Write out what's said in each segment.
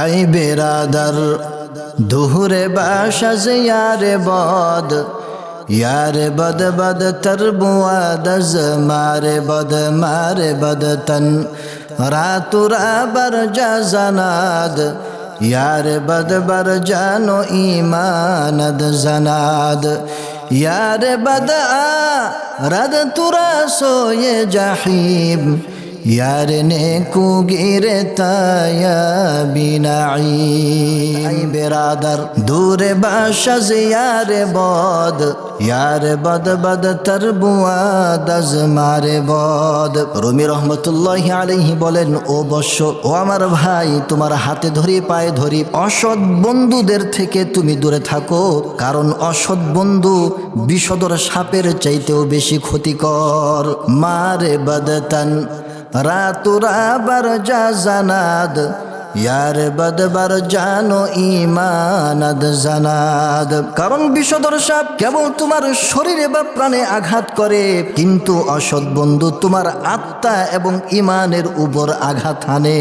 I বেরাদার দুহুরে বাসাজ ইয়ারে বদ বদ তরবুয়াদজ মারে বদ তন রাতুরা বার জানাদ यारे बद बर जानो ईमानद जनाद यारे बद रद तुरा सोये जहीम यारे ने कुगिरे ताया बिनाई बेरादर दूरे बाशज यारे बद बद तरबुआ दज मारे बद রুমি রহমতুল্লাহি আলাইহি বলেন, ও বৎস, ও আমার ভাই, তোমার হাতে ধরি পায়ে ধরি অসৎ বন্ধুদের থেকে তুমি দূরে থাকো, কারণ অসৎ বন্ধু বিষধর সাপের চাইতেও বেশি ক্ষতিকর। মারে বদতন রাতুরা বার জানাদ यारे बदबर जानो ईमानद जनाद। কারণ বিষধর সাপ কেবল তোমার শরীরে বা প্রাণে আঘাত করে, কিন্তু অসৎ বন্ধু তোমার আত্মা এবং ঈমানের উপর আঘাত হানে।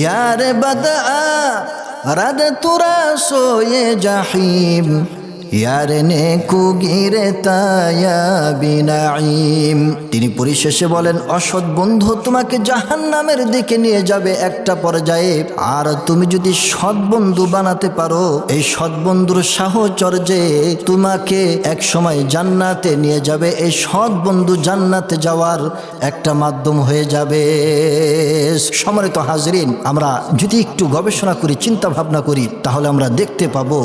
यारे बदा रद तुरा सोये जहीम यारे ने कुगिरे ताया बिनाईम। তিনি পরিশেষে বলেন, অসৎ বন্ধু তোমাকে জাহান্নামের দিকে নিয়ে যাবে একটা পর্যায়ে, আর তুমি যদি সৎ বন্ধু বানাতে পারো, এই সৎ বন্ধুর সাহচর্যে তোমাকে এক সময় জান্নাতে নিয়ে যাবে। এই সৎ বন্ধু জান্নাতে যাওয়ার একটা মাধ্যম হয়ে যাবে। সম্মানিত হাজরিন, আমরা যদি একটু গবেষণা করি, চিন্তা ভাবনা করি, তাহলে আমরা দেখতে পাবো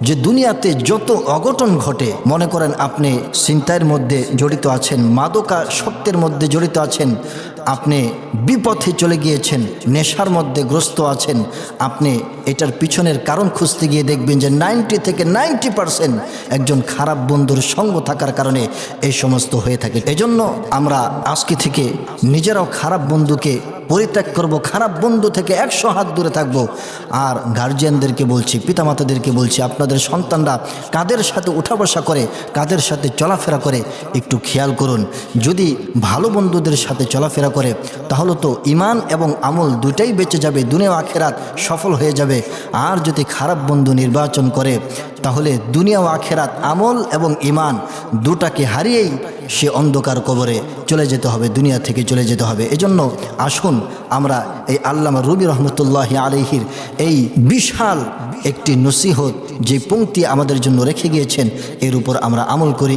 যে দুনিয়াতে যত অঘটন ঘটে, মনে করেন আপনি চিন্তার মধ্যে জড়িত আছেন, মাদকাসক্তের মধ্যে জড়িত আছেন, আপনি বিপথে চলে গিয়েছেন, নেশার মধ্যে গ্রস্ত আছেন, আপনি এটার পিছনের কারণ খুঁজতে গিয়ে দেখবেন যে 90 থেকে 90% একজন খারাপ বন্ধুর সঙ্গ থাকার কারণে এই সমস্ত হয়ে থাকে। এজন্য আমরা আজকে থেকে নিজেরাও খারাপ বন্ধুকে পরিত্যাগ করব, খারাপ বন্ধু থেকে 100 হাত দূরে থাকব। আর গার্জিয়ানদেরকে বলছি, পিতামাতাদেরকে বলছি, আপনাদের সন্তানরা কাদের সাথে উঠা বসা করে, কাদের সাথে চলাফেরা করে, একটু খেয়াল করুন। যদি ভালো বন্ধুদের সাথে চলাফেরা করে, তাহলে তো ঈমান এবং আমল দুটাই বেঁচে যাবে, দুনিয়া আখেরাত সফল হয়ে যাবে। আর যদি খারাপ বন্ধু নির্বাচন করে, তাহলে দুনিয়া ও আখেরাত, আমল এবং ঈমান দুটাকে হারিয়েই সে অন্ধকার কবরে চলে যেতে হবে, দুনিয়া থেকে চলে যেতে হবে। এজন্য আসুন আমরা এই আল্লামা রুমি রহমতুল্লাহি আলাইহির এই বিশাল একটি নসিহত, যে পংক্তি আমাদের জন্য রেখে গিয়েছেন, এর উপর আমরা আমল করি।